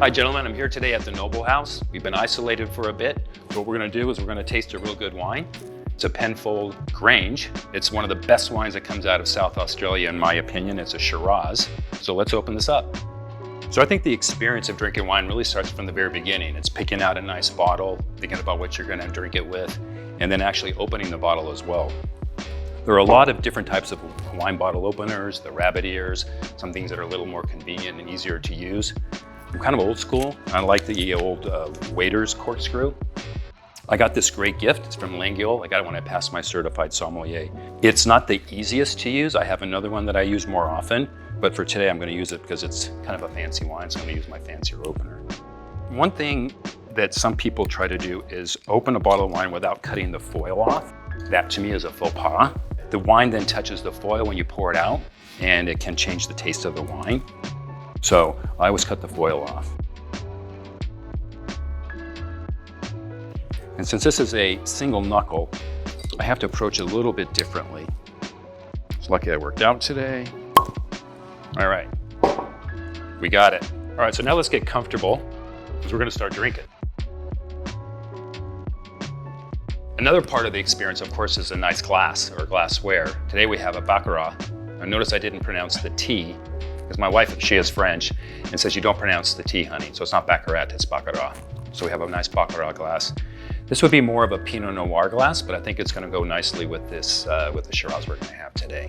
Hi gentlemen, I'm here today at the Noble House. We've been isolated for a bit. What we're going to do is we're going to taste a real good wine. It's a Penfold Grange. It's one of the best wines that comes out of South Australia in my opinion. It's a Shiraz. So let's open this up. So I think the experience of drinking wine really starts from the very beginning. It's picking out a nice bottle, thinking about what you're going to drink it with, and then actually opening the bottle as well. There are a lot of different types of wine bottle openers, the rabbit ears, some things that are a little more convenient and easier to use. I'm kind of old school. I like the old waiter's corkscrew. I got this great gift. It's from Languille. I got it when I passed my certified sommelier. It's not the easiest to use. I have another one that I use more often, but for today I'm going to use it because it's kind of a fancy wine, so I'm going to use my fancier opener. One thing that some people try to do is open a bottle of wine without cutting the foil off. That to me is a faux pas. The wine then touches the foil when you pour it out, and it can change the taste of the wine. So I always cut the foil off. And since this is a single knuckle, I have to approach it a little bit differently. It's lucky that worked out today. All right, we got it. All right, so now let's get comfortable because we're gonna start drinking. Another part of the experience, of course, is a nice glass or glassware. Today we have a Baccarat. Now notice I didn't pronounce the T, because my wife, she is French, and says you don't pronounce the T, honey. So it's not Baccarat, it's Baccarat. So we have a nice Baccarat glass. This would be more of a Pinot Noir glass, but I think it's gonna go nicely with this, with the Shiraz we're gonna have today.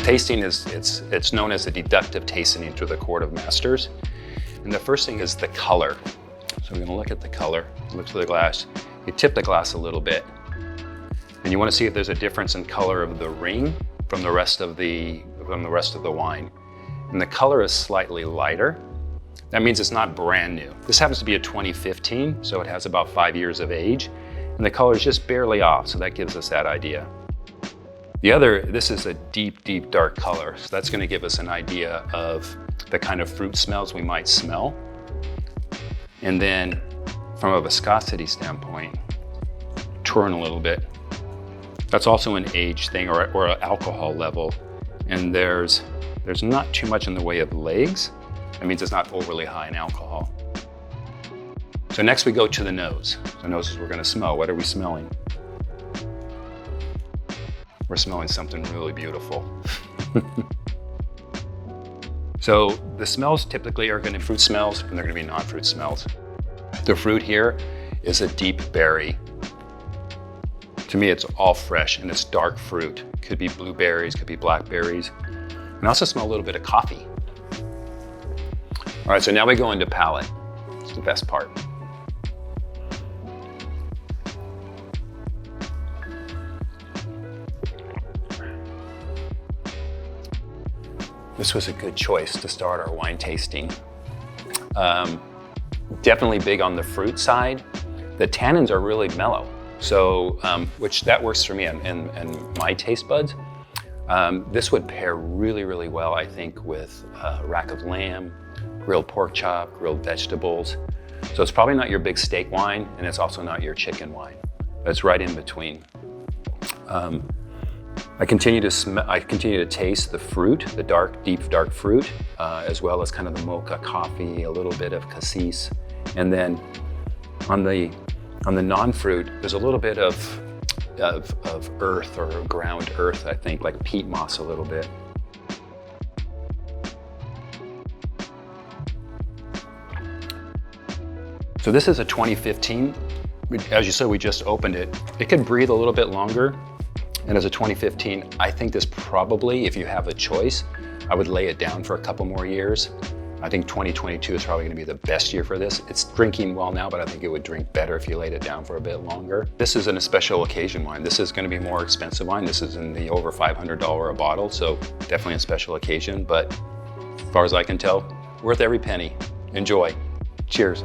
Tasting is, it's known as a deductive tasting through the Court of Masters. And the first thing is the color. So we're gonna look at the color, look through the glass. You tip the glass a little bit. And you want to see if there's a difference in color of the ring from the rest of the wine. And the color is slightly lighter. That means it's not brand new. This happens to be a 2015, so it has about 5 years of age. And the color is just barely off, so that gives us that idea. This is a deep, deep dark color. So that's going to give us an idea of the kind of fruit smells we might smell. And then from a viscosity standpoint, turn a little bit. That's also an age thing or an alcohol level. And there's not too much in the way of legs. That means it's not overly high in alcohol. So next we go to the nose. The nose is we're gonna smell. What are we smelling? We're smelling something really beautiful. So the smells typically are gonna be fruit smells and they're gonna be non-fruit smells. The fruit here is a deep berry. To me, it's all fresh and it's dark fruit. Could be blueberries, could be blackberries. And I also smell a little bit of coffee. All right, so now we go into palate. It's the best part. This was a good choice to start our wine tasting. Definitely big on the fruit side. The tannins are really mellow. So, which that works for me and my taste buds. This would pair really, really well, I think, with rack of lamb, grilled pork chop, grilled vegetables. So it's probably not your big steak wine, and it's also not your chicken wine. It's right in between. I continue to taste the fruit, the deep dark fruit, as well as kind of the mocha coffee, a little bit of cassis, and then on the non-fruit, there's a little bit of earth or ground earth, I think, like peat moss a little bit. So this is a 2015. As you said, we just opened it. It could breathe a little bit longer. And as a 2015, I think this probably, if you have a choice, I would lay it down for a couple more years. I think 2022 is probably gonna be the best year for this. It's drinking well now, but I think it would drink better if you laid it down for a bit longer. This isn't a special occasion wine. This is gonna be more expensive wine. This is in the over $500 a bottle, so definitely a special occasion, but as far as I can tell, worth every penny. Enjoy. Cheers.